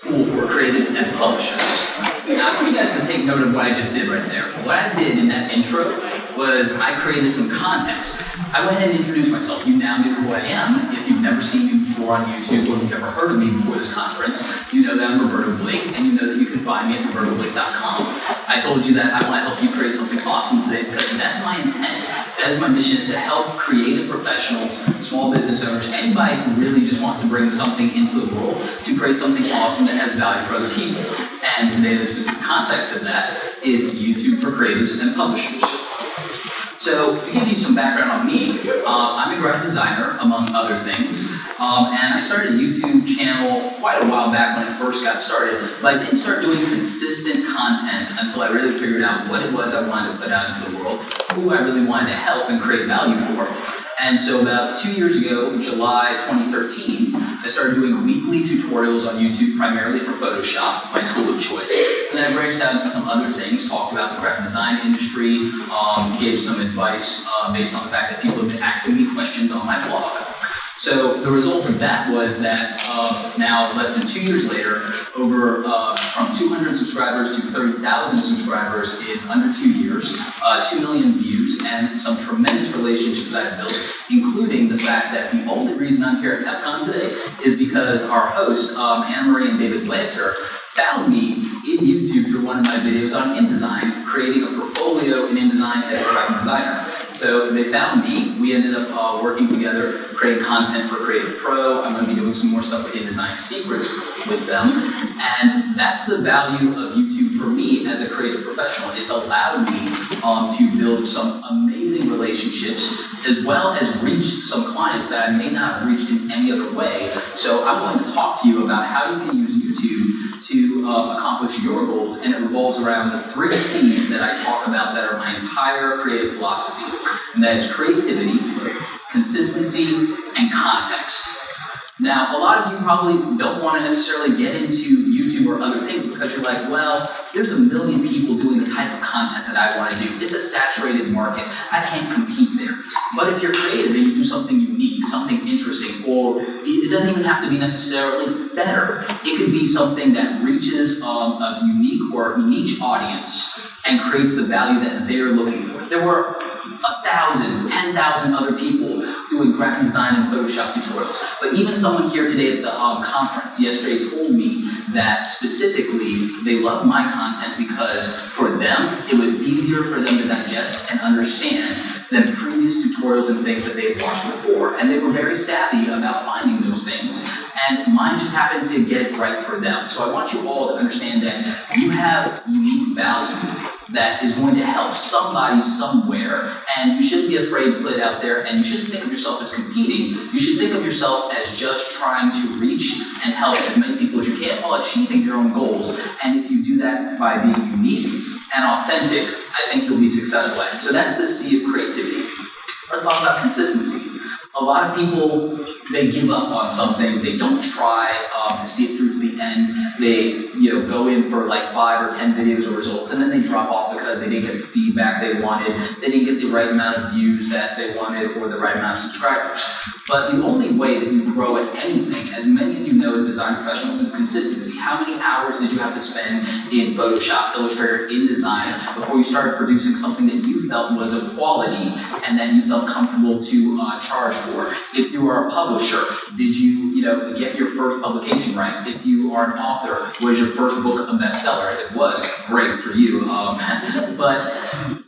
tool for creatives and publishers. Now, I want you guys to take note of what I just did right there. What I did in that intro was I created some context. I went ahead and introduced myself. You now know who I am. If you've never seen me before on YouTube or you've never heard of me before this conference, you know that I'm Roberto Blake, and you know that you can find me at robertoblake.com. I told you that I want to help you create something awesome today because that's my intent. That is my mission, is to help creative professionals, small business owners, anybody who really just wants to bring something into the world to create something awesome that has value for other people. And today the specific context of that is YouTube for creatives and publishers. So, to give you some background on me, I'm a graphic designer, among other things, and I started a YouTube channel quite a while back when it first got started, but I didn't start doing consistent content until I really figured out what it was I wanted to put out into the world, who I really wanted to help and create value for. And so about 2 years ago, July 2013, I started doing weekly tutorials on YouTube, primarily for Photoshop, my tool of choice. And then I branched out into some other things, talked about the graphic design industry, gave some advice based on the fact that people have been asking me questions on my blog. So the result of that was that now, less than 2 years later, over from 200 subscribers to 30,000 subscribers in under 2 years, 2 million views, and some tremendous relationships that I've built, including the fact that the only reason I'm here at TechCon today is because our host, Anna Marie and David Blanter, found me in YouTube through one of my videos on InDesign, creating a portfolio in InDesign as a graphic designer. So they found me, we ended up working together, creating content for Creative Pro. I'm going to be doing some more stuff with InDesign Secrets with them. And that's the value of YouTube for me as a creative professional. It's allowed me to build some amazing relationships, as well as reach some clients that I may not have reached in any other way. So I'm going to talk to you about how you can use YouTube to accomplish your goals, and it revolves around the 3 C's that I talk about that are my entire creative philosophy. And that is creativity, consistency, and context. Now, a lot of you probably don't want to necessarily get into YouTube or other things because you're like, well, there's a million people doing the type of content that I want to do. It's a saturated market. I can't compete there. But if you're creative and you do something unique, something interesting, or it doesn't even have to be necessarily better. It could be something that reaches a unique or niche audience and creates the value that they're looking for. There were 1,000, 10,000 other people doing graphic design and Photoshop tutorials. But even someone here today at the conference yesterday told me that specifically they loved my content because for them, it was easier for them to digest and understand than previous tutorials and things that they had watched before. And they were very savvy about finding those things. And mine just happened to get it right for them. So I want you all to understand that you have unique value that is going to help somebody somewhere, and you shouldn't be afraid to put it out there, and you shouldn't think of yourself as competing. You should think of yourself as just trying to reach and help as many people as you can while achieving your own goals. And if you do that by being unique and authentic, I think you'll be successful at it. So that's the C of creativity. Let's talk about consistency. A lot of people, they give up on something. They don't try to see it through to the end. They, go in for like 5 or 10 videos or results, and then they drop off because they didn't get the feedback they wanted. They didn't get the right amount of views that they wanted or the right amount of subscribers. But the only way that you grow at anything, as many of you know as design professionals, is consistency. How many hours did you have to spend in Photoshop, Illustrator, InDesign before you started producing something that you felt was of quality and that you felt comfortable to charge for? If you are a publisher, did you, get your first publication right? If you are an author, was your first book a bestseller? It was. Great for you. But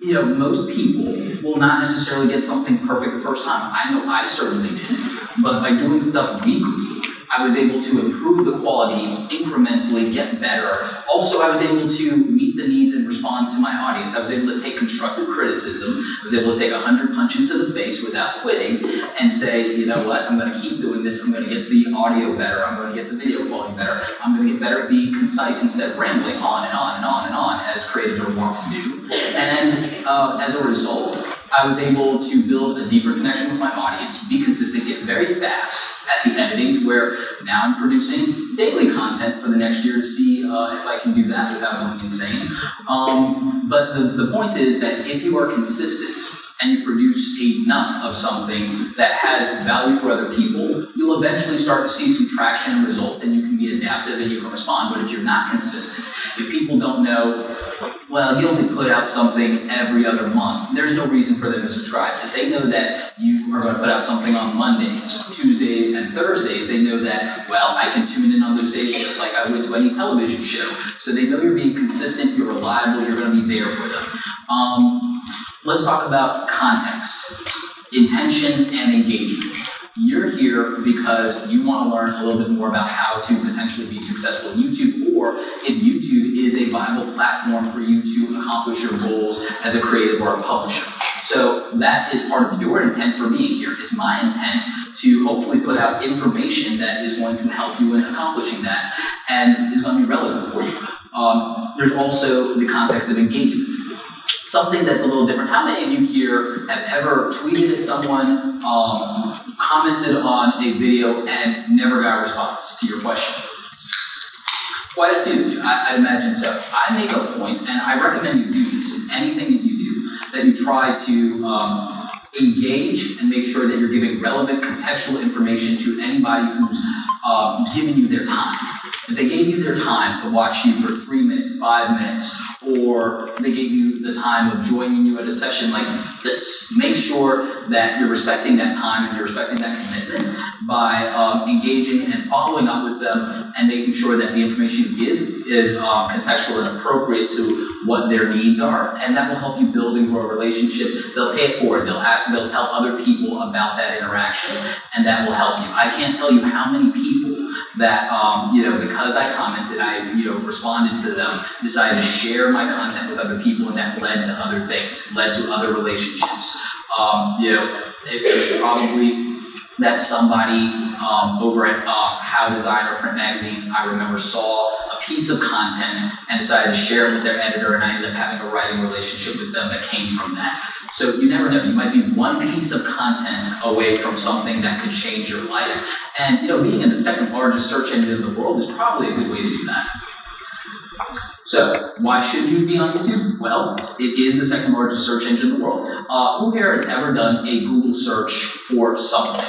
most people will not necessarily get something perfect the first time. I know I certainly didn't. But by doing stuff weekly, I was able to improve the quality incrementally, get better. Also, I was able to meet the needs and respond to my audience. I was able to take constructive criticism. I was able to take 100 punches to the face without quitting and say, you know what, I'm going to keep doing this. I'm going to get the audio better. I'm going to get the video quality better. I'm going to get better at being concise instead of rambling on and on and on and on, as creatives are wont to do. And as a result, I was able to build a deeper connection with my audience, be consistent, get very fast at the editing to where now I'm producing daily content for the next year to see if I can do that without going insane. But the point is that if you are consistent, and you produce enough of something that has value for other people, you'll eventually start to see some traction and results, and you can be adaptive and you can respond. But if you're not consistent, if people don't know, well, you only put out something every other month, there's no reason for them to subscribe. If they know that you are going to put out something on Mondays, Tuesdays, and Thursdays, they know that, well, I can tune in on those days just like I would to any television show. So they know you're being consistent, you're reliable, you're going to be there for them. Let's talk about context, intention, and engagement. You're here because you want to learn a little bit more about how to potentially be successful in YouTube, or if YouTube is a viable platform for you to accomplish your goals as a creative or a publisher. So that is part of your intent for being here. It's my intent to hopefully put out information that is going to help you in accomplishing that and is going to be relevant for you. There's also the context of engagement. Something that's a little different. How many of you here have ever tweeted at someone, commented on a video, and never got a response to your question? Quite a few of you, I imagine so. I make a point, and I recommend you do this in anything that you do, that you try to engage and make sure that you're giving relevant contextual information to anybody who's giving you their time. If they gave you their time to watch you for 3 minutes, 5 minutes, or they gave you the time of joining you at a session like this, make sure that you're respecting that time and you're respecting that commitment by engaging and following up with them and making sure that the information you give is contextual and appropriate to what their needs are, and that will help you build and grow a relationship. They'll pay it forward. They'll tell other people about that interaction, and that will help you. I can't tell you how many people that because I commented, I responded to them, decided to share my content with other people, and that led to other things, led to other relationships. It was probably that somebody over at How Design or Print Magazine, I remember, saw a piece of content and decided to share it with their editor, and I ended up having a writing relationship with them that came from that. So you never know. You might be one piece of content away from something that could change your life. And being in the second largest search engine in the world is probably a good way to do that. So, why should you be on YouTube? Well, it is the second largest search engine in the world. Who here has ever done a Google search for something?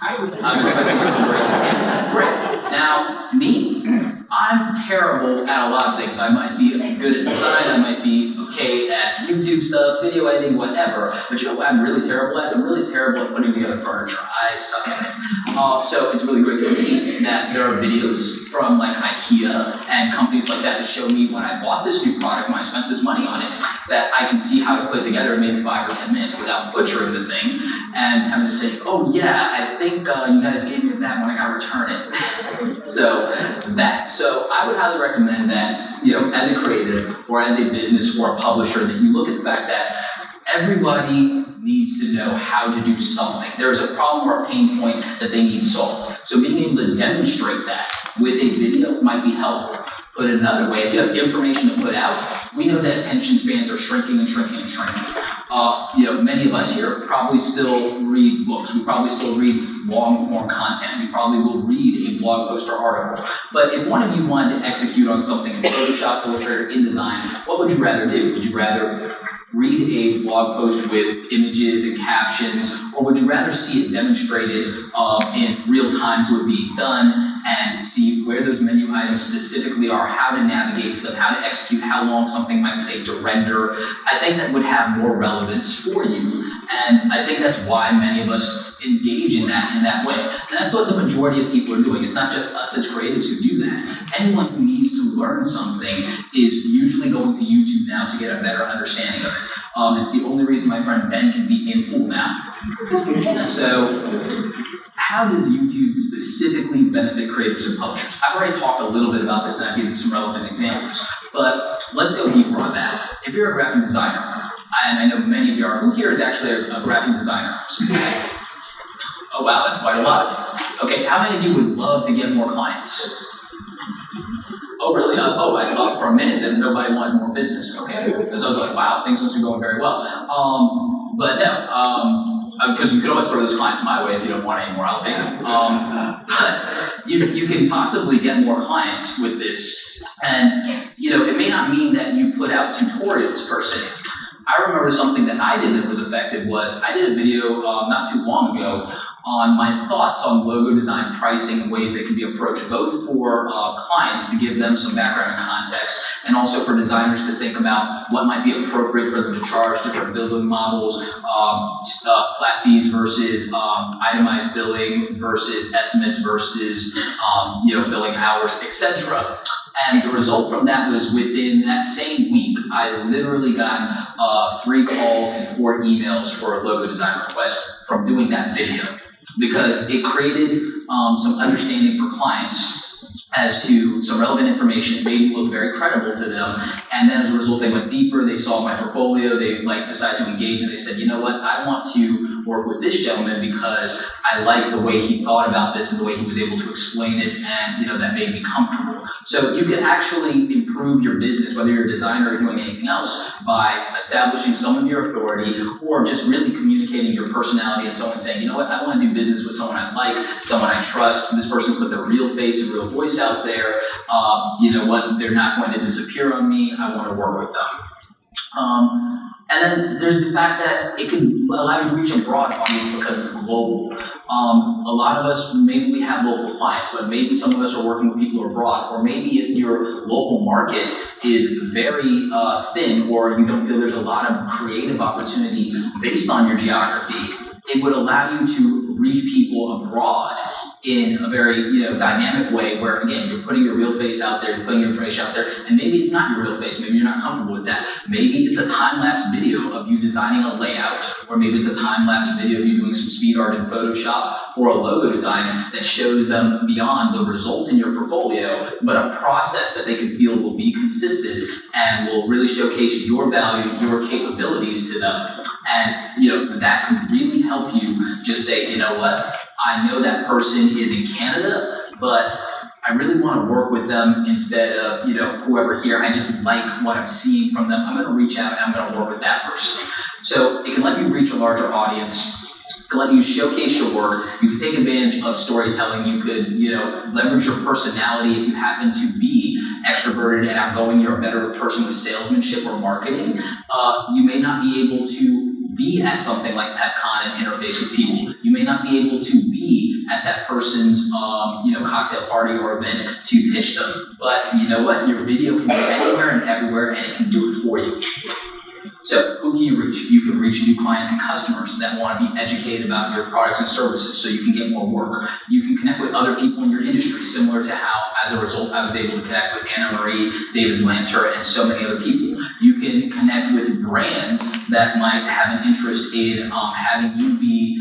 I'm expecting you to raise your hand. Great. Now, me, I'm terrible at a lot of things. I might be good at design, I might be okay at YouTube stuff, video editing, whatever. But you know what I'm really terrible at? I'm really terrible at putting together furniture. I suck at it. So it's really great for me that there are videos from like IKEA and companies like that show me when I bought this new product, when I spent this money on it, that I can see how to put it together in maybe 5 or 10 minutes without butchering the thing and having to say, oh yeah, I think you guys gave me that when I got to return it. So I would highly recommend that, as a creative or as a business or a publisher, that you look at the fact that everybody needs to know how to do something. There is a problem or a pain point that they need solved. So being able to demonstrate that with a video might be helpful. Put it another way, if you have information to put out, we know that attention spans are shrinking and shrinking and shrinking. Many of us here probably still read books. We probably still read long-form content. We probably will read a blog post or article. But if one of you wanted to execute on something in Photoshop, Illustrator, InDesign, what would you rather do? Would you rather read a blog post with images and captions, or would you rather see it demonstrated in real time to it being done and see where those menu items specifically are, how to navigate to them, how to execute, how long something might take to render? I think that would have more relevance for you, and I think that's why many of us engage in that way. And that's what the majority of people are doing. It's not just us as creatives who do that. Anyone who needs to learn something is usually going to YouTube now to get a better understanding of it. It's the only reason my friend Ben can beat me in pool now. So, how does YouTube specifically benefit creators and publishers? I've already talked a little bit about this, and I've given some relevant examples. But let's go deeper on that. If you're a graphic designer, and I know many of you are, who here is actually a graphic designer specifically? Oh wow, that's quite a lot of you. Okay, how many of you would love to get more clients? Oh really? I thought for a minute that nobody wanted more business. Okay, because I was like, wow, things must be going very well. But no, because you could always throw those clients my way if you don't want any more, I'll take them. But you can possibly get more clients with this, and it may not mean that you put out tutorials per se. I remember something that I did that was effective was I did a video not too long ago on my thoughts on logo design pricing and ways that can be approached both for clients to give them some background and context, and also for designers to think about what might be appropriate for them to charge, different billing models, flat fees versus itemized billing versus estimates versus billing hours, etc. And the result from that was within that same week, I literally got 3 calls and 4 emails for a logo design request from doing that video, because it created some understanding for clients as to some relevant information. It made me look very credible to them. And then as a result, they went deeper, they saw my portfolio, they decided to engage, and they said, you know what, I want to work with this gentleman because I like the way he thought about this and the way he was able to explain it, and that made me comfortable. So you can actually improve your business, whether you're a designer or doing anything else, by establishing some of your authority or just really communicating your personality and someone saying, you know what, I want to do business with someone I like, someone I trust, this person put their real face and real voice out there, they're not going to disappear on me, I want to work with them. And then there's the fact that it can allow you to reach a broad audience because it's global. A lot of us, maybe we have local clients, but maybe some of us are working with people abroad, or maybe if your local market is very thin, or you don't feel there's a lot of creative opportunity based on your geography, it would allow you to reach people abroad in a very dynamic way where, again, you're putting your real face out there, you're putting your information out there, and maybe it's not your real face, maybe you're not comfortable with that. Maybe it's a time-lapse video of you designing a layout, or maybe it's a time-lapse video of you doing some speed art in Photoshop, or a logo design that shows them beyond the result in your portfolio, but a process that they can feel will be consistent and will really showcase your value, your capabilities to them. And that can really help you just say, you know what, I know that person is in Canada, but I really want to work with them instead of, whoever here. I just like what I'm seeing from them. I'm going to reach out and I'm going to work with that person. So it can let you reach a larger audience. It can let you showcase your work. You can take advantage of storytelling. You could, leverage your personality if you happen to be extroverted and outgoing. You're a better person with salesmanship or marketing. You may not be able to be at something like PepCon and interface with people. You may not be able to be at that person's cocktail party or event to pitch them. But you know what? Your video can be anywhere and everywhere, and it can do it for you. So who can you reach? You can reach new clients and customers that want to be educated about your products and services so you can get more work. You can connect with other people in your industry, similar to how, as a result, I was able to connect with Anna Marie, David Blanter, and so many other people. You can connect with brands that might have an interest in having you be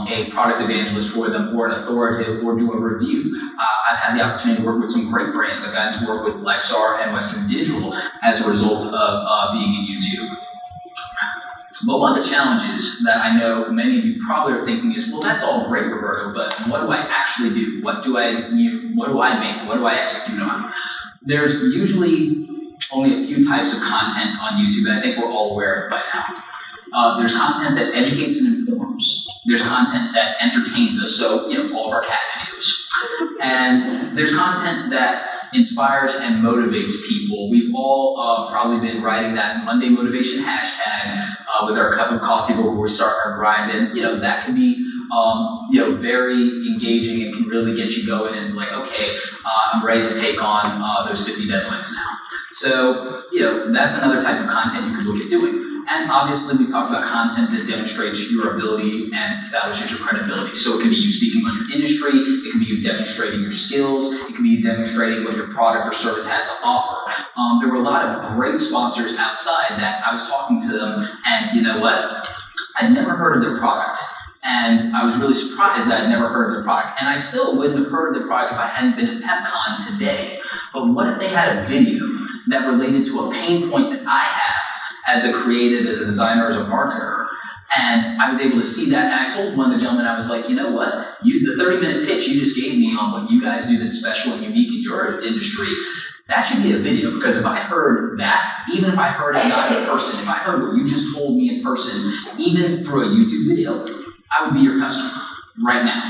a product evangelist for them, or an authoritative, or do a review. I've had the opportunity to work with some great brands. I've gotten to work with Lexar and Western Digital as a result of being in YouTube. But one of the challenges that I know many of you probably are thinking is, well, that's all great, Roberto, but what do I actually do? What do I make? What do I execute on? There's usually only a few types of content on YouTube, and I think we're all aware of it by now. There's content that educates and informs. There's content that entertains us, so, all of our cat videos. And there's content that inspires and motivates people. We've all probably been writing that Monday motivation hashtag with our cup of coffee before we start our grind, and that can be very engaging and can really get you going and okay, I'm ready to take on those 50 deadlines now. So that's another type of content you could look at doing. And obviously we talked about content that demonstrates your ability and establishes your credibility. So it can be you speaking on your industry, it can be you demonstrating your skills, it can be you demonstrating what your product or service has to offer. There were a lot of great sponsors outside that I was talking to them, and you know what? I'd never heard of their product. And I was really surprised that I'd never heard of their product. And I still wouldn't have heard of their product if I hadn't been at PepCon today. But what if they had a video that related to a pain point that I have as a creative, as a designer, as a marketer? And I was able to see that, and I told one of the gentlemen, I was like, you know what? The 30-minute pitch you just gave me on what you guys do that's special and unique in your industry, that should be a video, because if I heard that, even if I heard it not in person, if I heard what you just told me in person, even through a YouTube video, I would be your customer right now,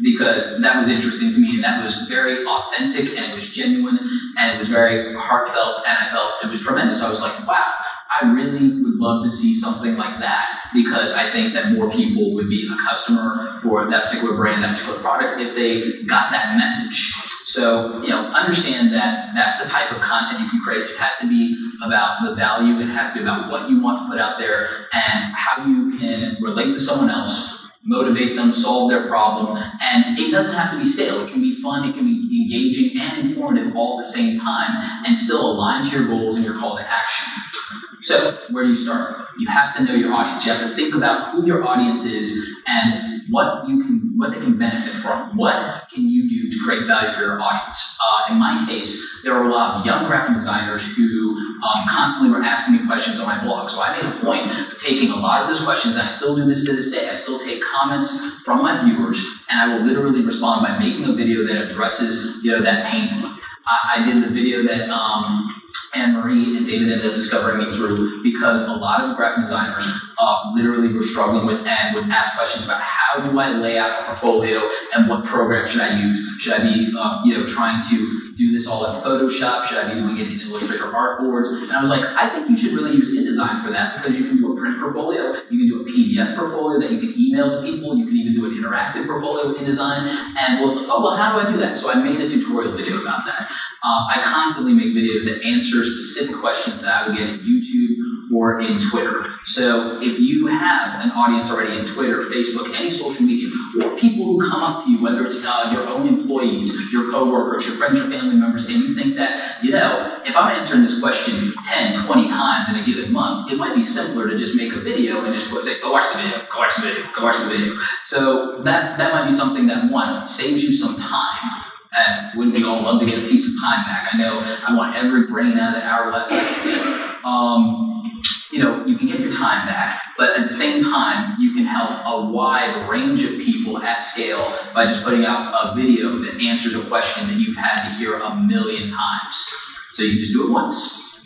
because that was interesting to me, and that was very authentic, and it was genuine, and it was very heartfelt, and I felt it was tremendous. I was like, wow, I really would love to see something like that, because I think that more people would be a customer for that particular brand, that particular product, if they got that message. So, understand that that's the type of content you can create. It has to be about the value. It has to be about what you want to put out there and how you can relate to someone else, motivate them, solve their problem. And it doesn't have to be stale. It can be fun. It can be engaging and informative all at the same time, and still align to your goals and your call to action. So, where do you start? You have to know your audience. You have to think about who your audience is and what they can benefit from. What can you do to create value for your audience? In my case, there are a lot of young graphic designers who constantly were asking me questions on my blog. So I made a point of taking a lot of those questions, and I still do this to this day. I still take comments from my viewers, and I will literally respond by making a video that addresses that pain point. I did the video that Anne-Marie and David ended up discovering me through, because a lot of graphic designers literally were struggling with and would ask questions about how do I lay out a portfolio and what program should I use? Should I be trying to do this all in Photoshop? Should I be doing it in Illustrator artboards? And I was like, I think you should really use InDesign for that, because you can do a print portfolio, you can do a PDF portfolio that you can email to people, you can even do an interactive portfolio with InDesign. And was like, how do I do that? So I made a tutorial video about that. I constantly make videos that answer specific questions that I would get in YouTube or in Twitter. So if you have an audience already in Twitter, Facebook, any social media, or people who come up to you, whether it's your own employees, your coworkers, your friends, your family members, and you think that, if I'm answering this question 10, 20 times in a given month, it might be simpler to just make a video and just say, go watch the video, go watch the video, go watch the video. So that might be something that, one, saves you some time. And wouldn't we all love to get a piece of time back? I know I want every brain out of hour less I can get. You can get your time back, but at the same time, you can help a wide range of people at scale by just putting out a video that answers a question that you've had to hear 1,000,000 times. So you just do it once.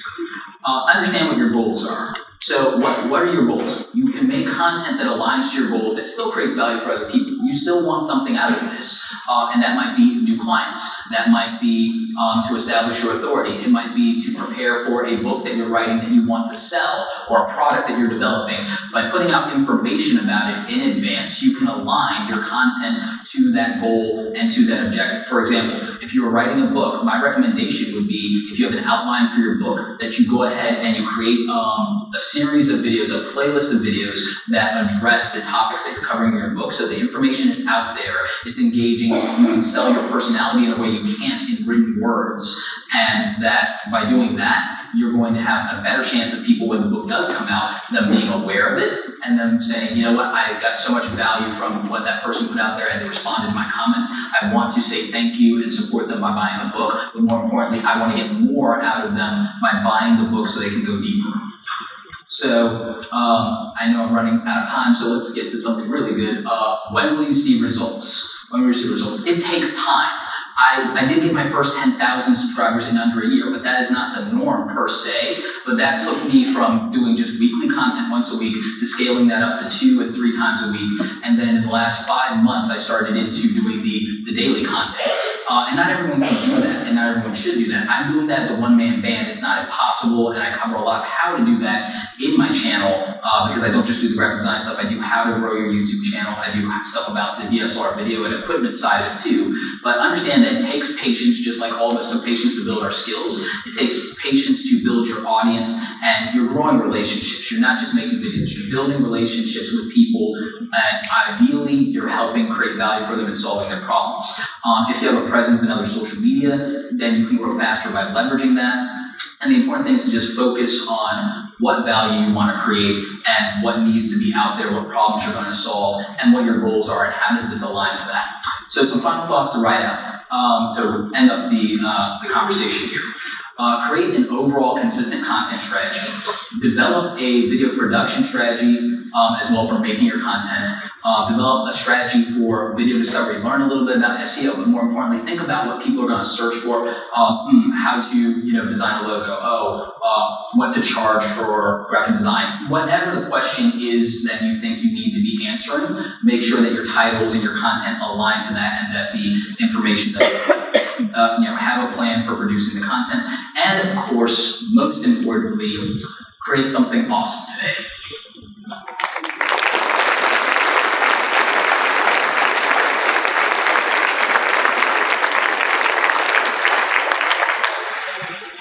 Understand what your goals are. So what are your goals? You can make content that aligns to your goals that still creates value for other people. You still want something out of this, and that might be new clients. That might be to establish your authority. It might be to prepare for a book that you're writing that you want to sell, or a product that you're developing. By putting out information about it in advance, you can align your content to that goal and to that objective. For example, if you were writing a book, my recommendation would be, if you have an outline for your book, that you go ahead and you create a series of videos, a playlist of videos that address the topics that you're covering in your book. So the information is out there, it's engaging, you can sell your personality in a way you can't in written words, and that by doing that, you're going to have a better chance of people, when the book does come out, them being aware of it, and them saying, I got so much value from what that person put out there, and they responded to my comments. I want to say thank you and support them by buying the book, but more importantly, I want to get more out of them by buying the book so they can go deeper. So, I know I'm running out of time, so let's get to something really good. When will you see results? When will you see results? It takes time. I did get my first 10,000 subscribers in under a year, but that is not the norm per se. But that took me from doing just weekly content once a week to scaling that up to 2 and 3 times a week. And then in the last 5 months, I started into doing the daily content. And not everyone can do that, and not everyone should do that. I'm doing that as a one-man band. It's not impossible, and I cover a lot of how to do that in my channel, because I don't just do the graphic design stuff. I do how to grow your YouTube channel. I do stuff about the DSLR video and equipment side of it too. But understand that it takes patience, just like all of us took patience to build our skills. It takes patience to build your audience, and you're growing relationships. You're not just making videos. You're building relationships with people, and ideally, you're helping create value for them and solving their problems. If you have a presence in other social media, then you can grow faster by leveraging that. And the important thing is to just focus on what value you want to create and what needs to be out there, what problems you're going to solve, and what your goals are, and how does this align to that. So some final thoughts to write out to end up the conversation here. Create an overall consistent content strategy. Develop a video production strategy as well for making your content. Develop a strategy for video discovery. Learn a little bit about SEO, but more importantly, think about what people are going to search for. How to design a logo. What to charge for graphic design. Whatever the question is that you think you need to be answering, make sure that your titles and your content align to that, and that the information that have a plan for producing the content. And of course, most importantly, create something awesome today.